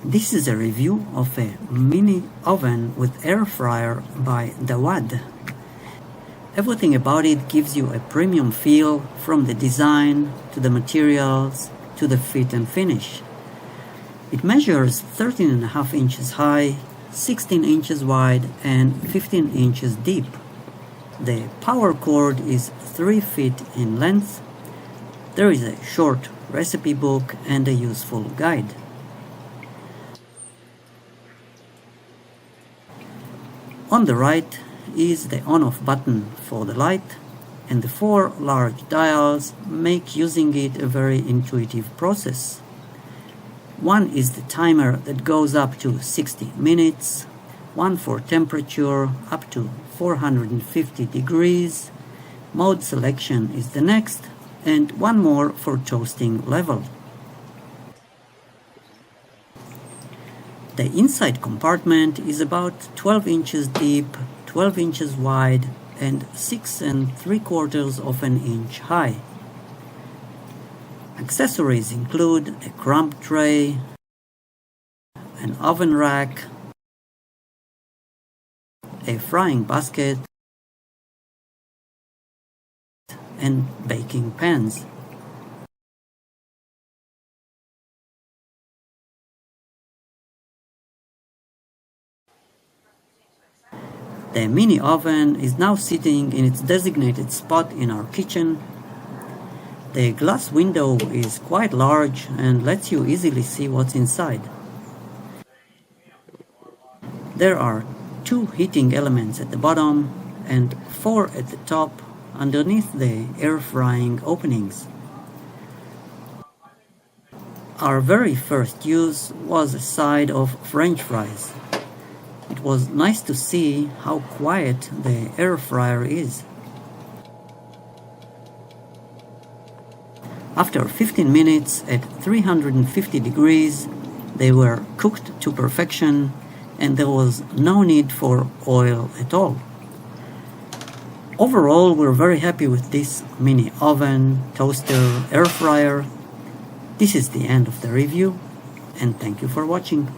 This is a review of a mini oven with air fryer by DAWAD. Everything about it gives you a premium feel, from the design to the materials to the fit and finish. It measures 13.5 inches high, 16 inches wide and 15 inches deep. The power cord is 3 feet in length. There is a short recipe book and a useful guide. On the right is the on-off button for the light, and the 4 large dials make using it a very intuitive process. One is the timer that goes up to 60 minutes, one for temperature up to 450 degrees, mode selection is the next, and one more for toasting level. The inside compartment is about 12 inches deep, 12 inches wide, and 6 3/4 of an inch high. Accessories include a crumb tray, an oven rack, a frying basket, and baking pans. The mini oven is now sitting in its designated spot in our kitchen. The glass window is quite large and lets you easily see what's inside. There are 2 heating elements at the bottom and 4 at the top underneath the air frying openings. Our very first use was a side of French fries. It was nice to see how quiet the air fryer is. After 15 minutes at 350 degrees, they were cooked to perfection and there was no need for oil at all. Overall, we're very happy with this mini oven, toaster, air fryer. This is the end of the review, and thank you for watching.